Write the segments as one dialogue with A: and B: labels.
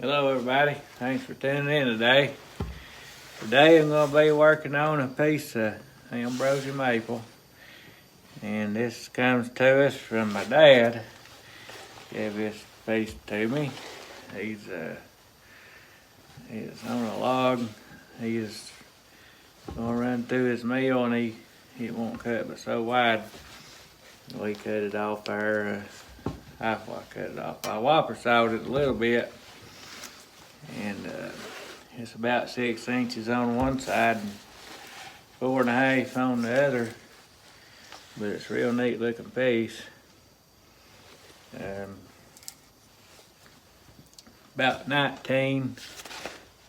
A: Hello everybody, thanks for tuning in today. Today I'm going to be working on a piece of ambrosia maple. And this comes to us from my dad. Gave this piece to me. He's on a log. He's going to run through his mill and he won't cut but so wide. We cut it off there. I cut it off. I whopper sawed it a little bit. And it's about 6 inches on one side and 4.5 on the other, but it's a real neat looking piece. About 19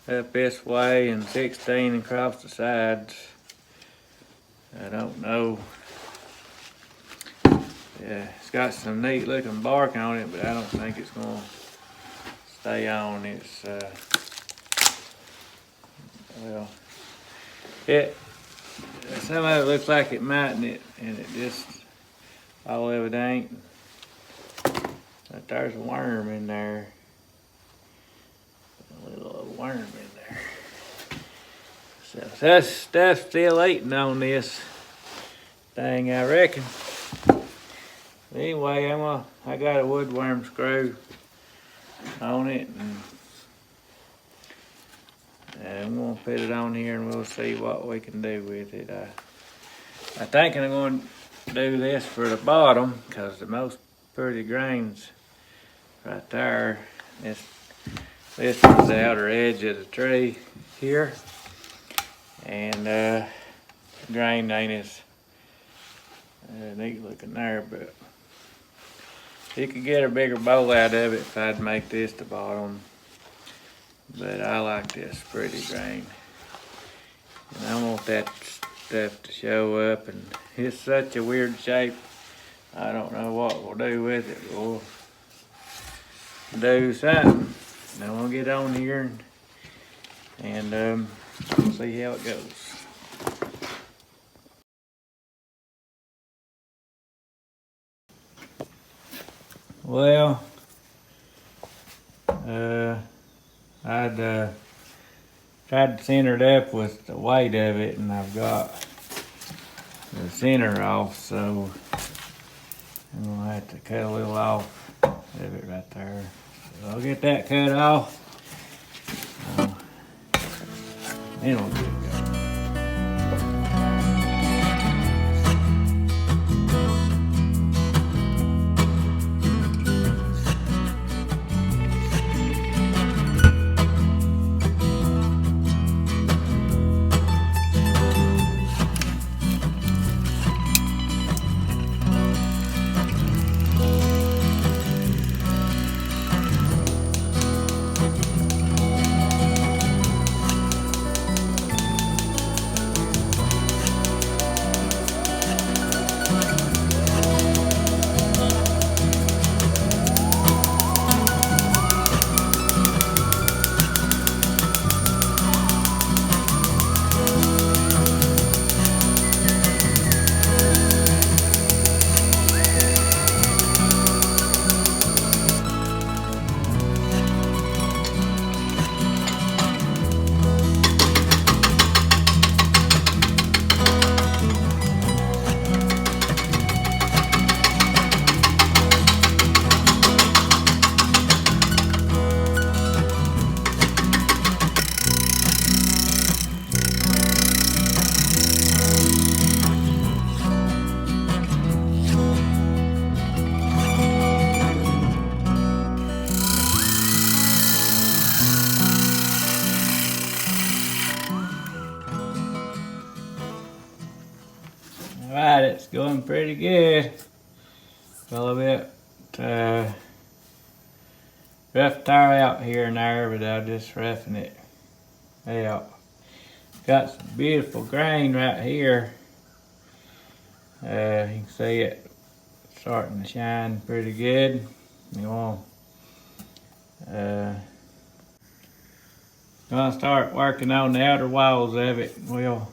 A: up this way and 16 across the sides. I don't know. Yeah, it's got some neat looking bark on it, but I don't think it's gonna stay on. It's well, some of it looks like it might, and it just all of it ain't. But there's a worm in there, a little worm in there. So that stuff's still eating on this thing, I reckon. Anyway, I got a woodworm screw on it, and I'm gonna put it on here and we'll see what we can do with it. I think I'm going to do this for the bottom because the most pretty grain's right there. This is the outer edge of the tree here, and the grain ain't as neat looking there, but you could get a bigger bowl out of it if I'd make this the bottom. But I like this pretty grain. And I want that stuff to show up, and it's such a weird shape. I don't know what we'll do with it. We'll do something. Then we'll get on here and we'll see how it goes. Well, I'd tried to center it up with the weight of it, and I've got the center off, so I'm gonna have to cut a little off of it right there. So I'll get that cut off, then we'll get it going. Alright, it's going pretty good. A little bit rough tire out here and there, but I'm just roughing it out. Got some beautiful grain right here. You can see it starting to shine pretty good. You want gonna start working on the outer walls of it. We'll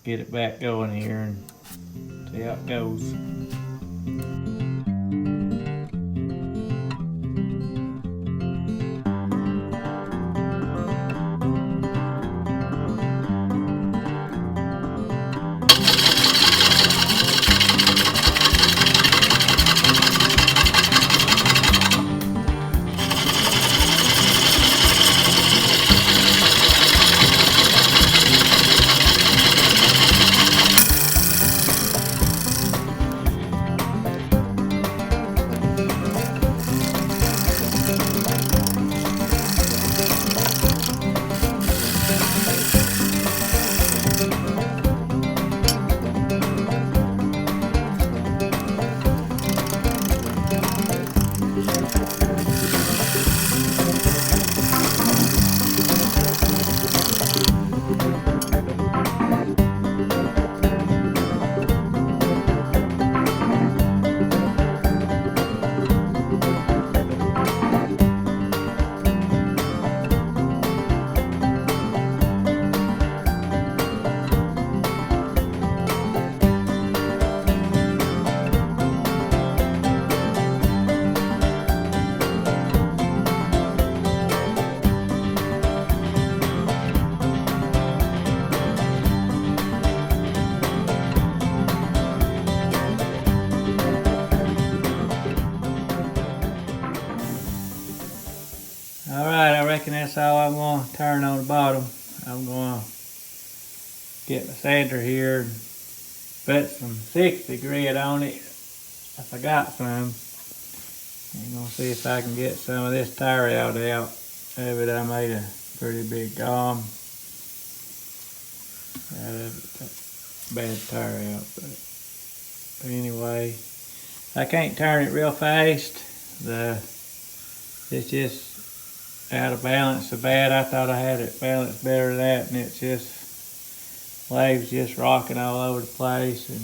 A: get it back going here and see how it goes. thinking that's all I'm going to turn on the bottom. I'm going to get my sander here and put some 60 grit on it if I got some. I'm going to see if I can get some of this tire out of it. I made a pretty big gum out of that bad tire out. But anyway, I can't turn it real fast. It's just out of balance so bad. I thought I had it balanced better than that, and it's just waves just rocking all over the place. And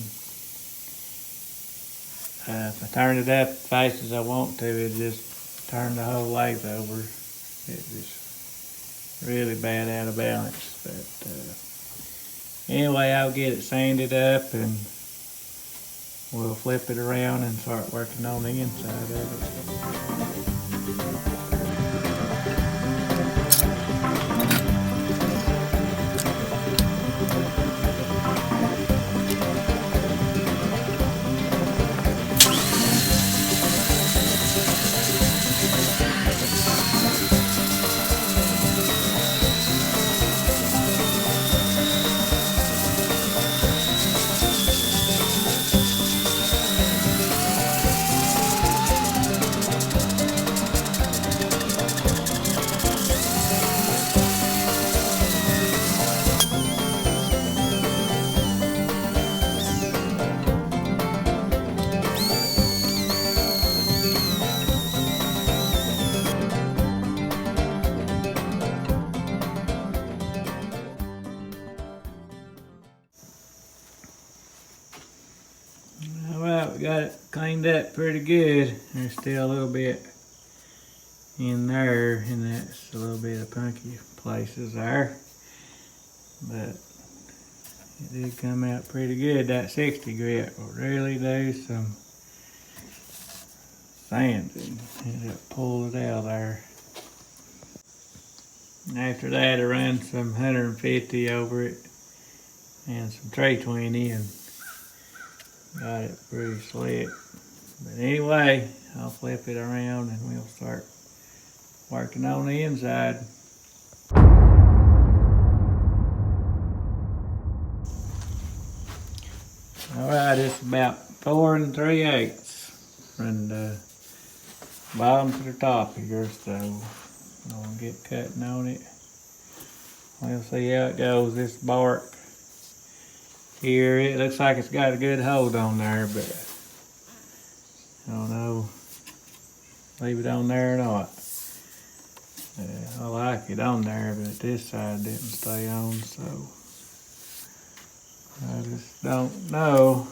A: if I turn it up as fast as I want to, it just turn the whole wave over. It's just really bad out of balance. But anyway, I'll get it sanded up and we'll flip it around and start working on the inside of it. Alright, we got it cleaned up pretty good. There's still a little bit in there, and that's a little bit of punky places there. But it did come out pretty good. That 60 grit will really do some sanding. It pulled it out there. And after that, I ran some 150 over it and some 320 and got it pretty slick. But anyway, I'll flip it around and we'll start working on the inside. Alright, it's about 4 3/8 from the bottom to the top here, so I'm gonna get cutting on it. We'll see how it goes. This bark here, it looks like it's got a good hold on there, but I don't know, leave it on there or not. I like it on there, but this side didn't stay on, so I just don't know.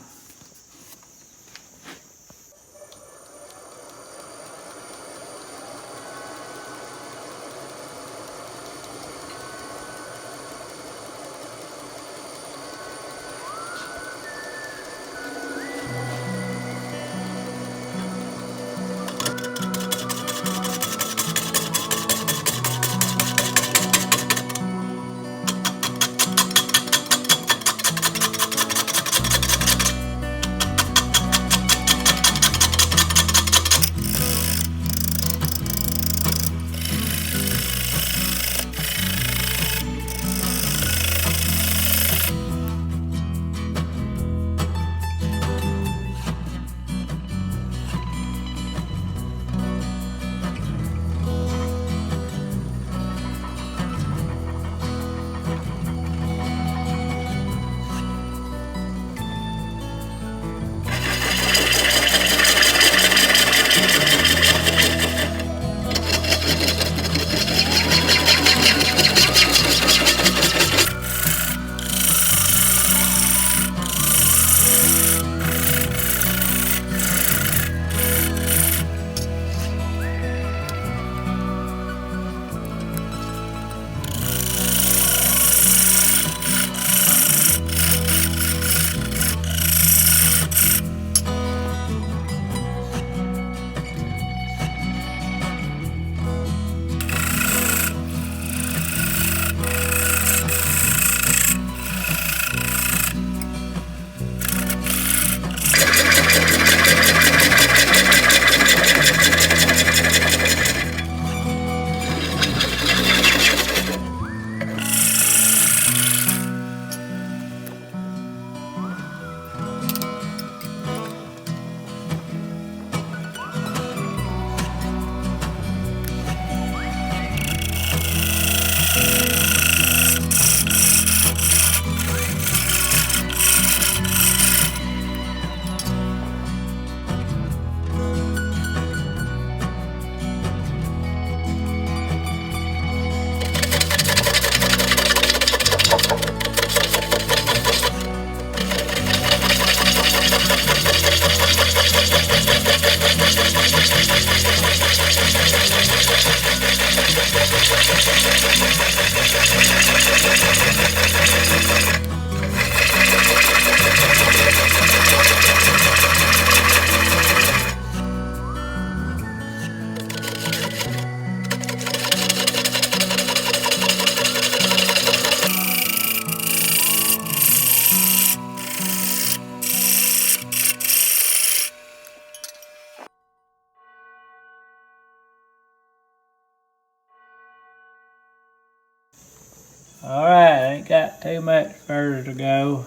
A: Alright, ain't got too much further to go.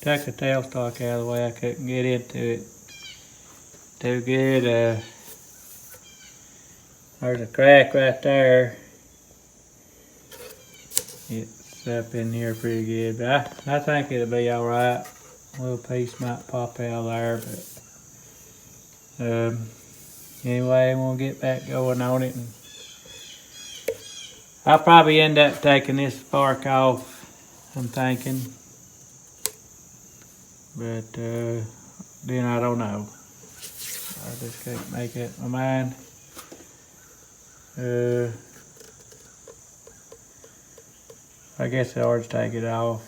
A: Took the tailstock out of the way, I couldn't get into it too good. There's a crack right there. It's up in here pretty good, but I think it'll be alright. A little piece might pop out there, but anyway, we'll get back going on it. And I'll probably end up taking this spark off, I'm thinking. But then I don't know. I just can't make up my mind. I guess I'll just take it off.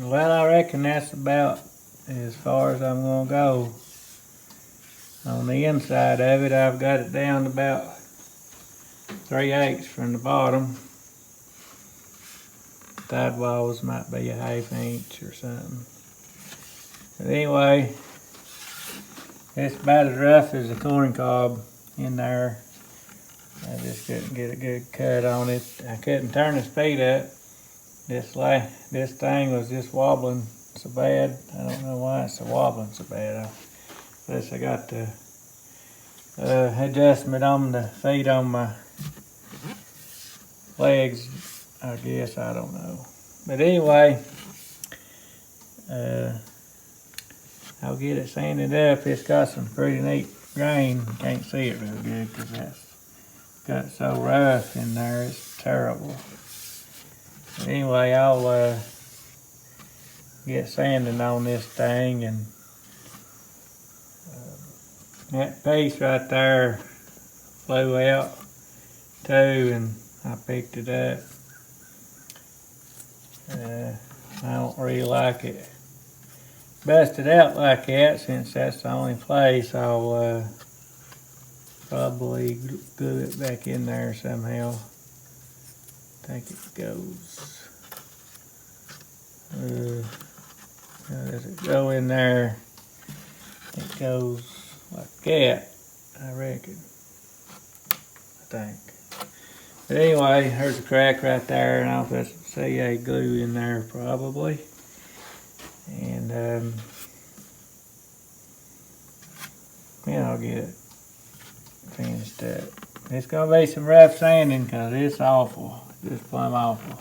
A: Well, I reckon that's about as far as I'm gonna go. On the inside of it, I've got it down to about 3/8 from the bottom. Sidewalls might be a 1/2 inch or something. But anyway, it's about as rough as a corn cob in there. I just couldn't get a good cut on it. I couldn't turn the speed up. this thing was just wobbling so bad. I don't know why it's wobbling so bad. I guess I got the adjustment on the feet on my legs. I guess, I don't know. But anyway, I'll get it sanded up. It's got some pretty neat grain. You can't see it real good because that's got so rough in there. It's terrible. But anyway, I'll get sanding on this thing, and that piece right there flew out too, and I picked it up. I don't really like it busted out like that. Since that's the only place, I'll probably glue it back in there somehow. I think it goes. How does it go in there? It goes like that, I reckon. I think. But anyway, there's a crack right there, and I'll put some CA glue in there probably. And then I'll get it finished up. It's gonna be some rough sanding because it's awful, just plumb awful.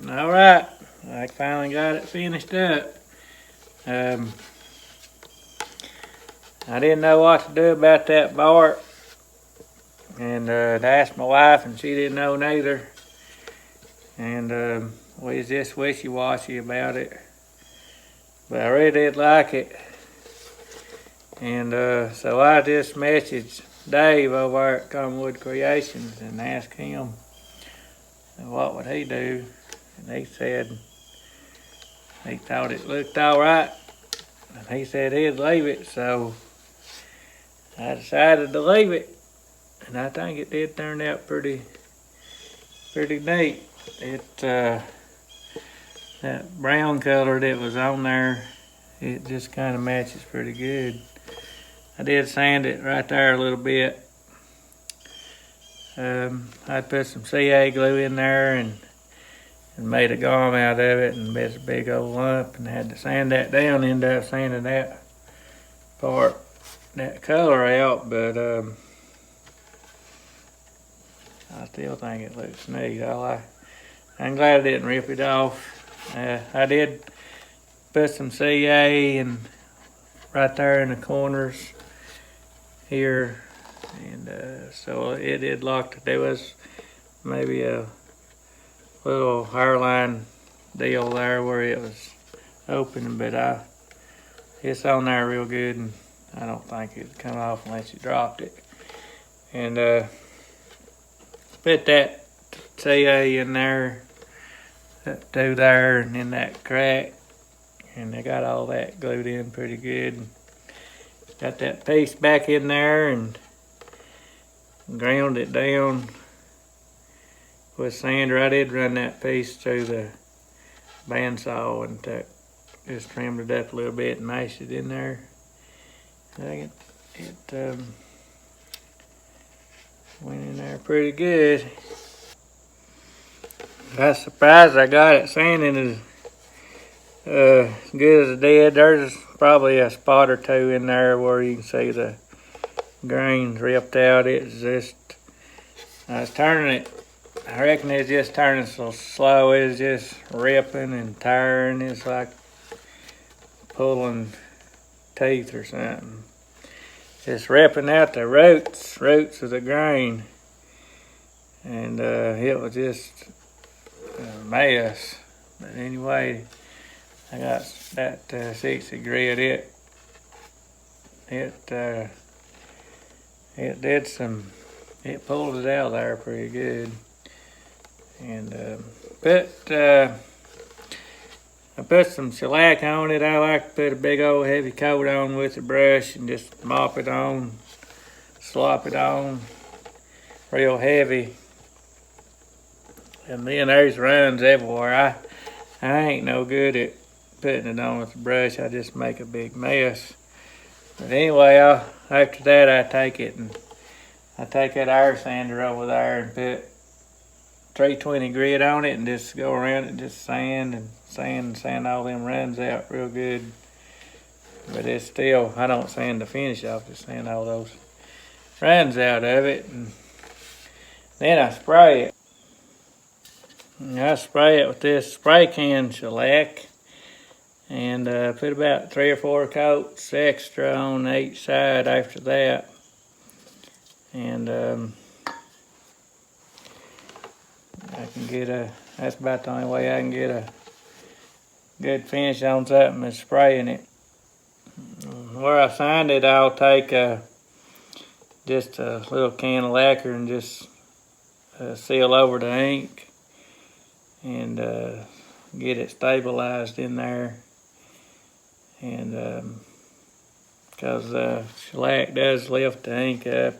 A: All right, I finally got it finished up. I didn't know what to do about that bark, and I asked my wife, and she didn't know neither. And we was just wishy-washy about it, but I really did like it. And so I just messaged Dave over at Common Creations and asked him what would he do. And he said he thought it looked all right, and he said he'd leave it, so I decided to leave it, and I think it did turn out pretty neat. That brown color that was on there, it just kind of matches pretty good. I did sand it right there a little bit. I put some CA glue in there and made a gum out of it, and made a big old lump, and had to sand that down. Ended up sanding that part, that color out, but I still think it looks neat. I'm glad I didn't rip it off. I did put some CA and right there in the corners here, and so it did look. There was maybe a little hairline deal there where it was open, but it's on there real good, and I don't think it'd come off unless you dropped it. And put that CA in there, that two there, and in that crack, and they got all that glued in pretty good. Got that piece back in there and ground it down with sander. I did run that piece through the bandsaw and just trimmed it up a little bit and mashed it in there. I think it went in there pretty good. I was surprised I got it sanding as good as it did. There's probably a spot or two in there where you can see the grains ripped out. It's just, I was turning it, I reckon it's just turning so slow, it's just ripping and tearing. It's like pulling teeth or something. Just ripping out the roots of the grain. And it was just a mess. But anyway, I got that 60 grit. It pulled it out there pretty good. And I put some shellac on it. I like to put a big old heavy coat on with a brush and just mop it on, slop it on real heavy. And then there's runs everywhere. I ain't no good at putting it on with a brush. I just make a big mess. But anyway, after that I take that air sander over there and put 320 grit on it and just go around it and just sand all them runs out real good. But it's still, I don't sand the finish off, just sand all those runs out of it. And then I spray it. And I spray it with this spray can shellac and put about 3 or 4 coats extra on each side after that. And I can get that's about the only way I can get a good finish on something is spraying it. Where I sand it, I'll take just a little can of lacquer and just seal over the ink and get it stabilized in there. And because shellac does lift the ink up,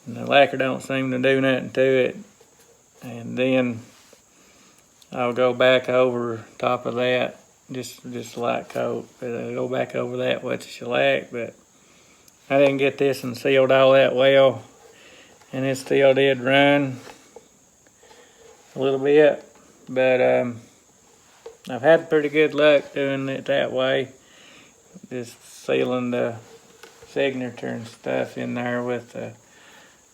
A: and the lacquer don't seem to do nothing to it. And then I'll go back over top of that, just a light coat, but I'll go back over that with the shellac. But I didn't get this one sealed all that well, and it still did run a little bit. But I've had pretty good luck doing it that way, just sealing the signature and stuff in there with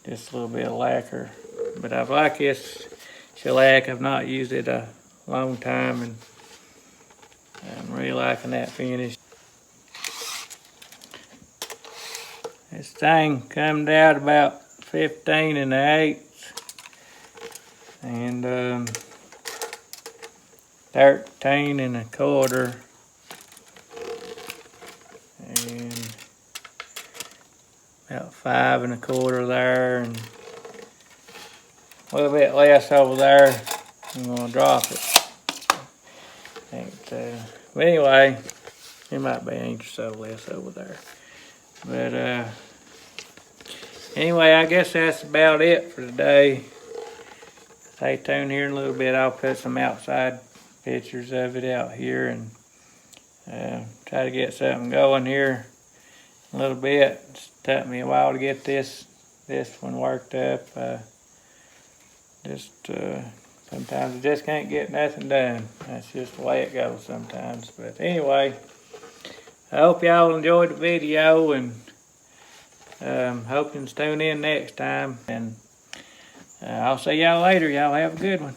A: just a little bit of lacquer. But I like this shellac. I've not used it a long time, and I'm really liking that finish. This thing comes out about 15 1/8 and 13 1/4 and about 5 1/4 there, and a little bit less over there. I'm gonna drop it. But anyway, it might be an inch or so less over there. But anyway, I guess that's about it for today. Stay tuned here in a little bit. I'll put some outside pictures of it out here and try to get something going here a little bit. It's took me a while to get this one worked up. Sometimes I just can't get nothing done. That's just the way it goes sometimes. But anyway, I hope y'all enjoyed the video, and hope you can tune in next time. And I'll see y'all later. Y'all have a good one.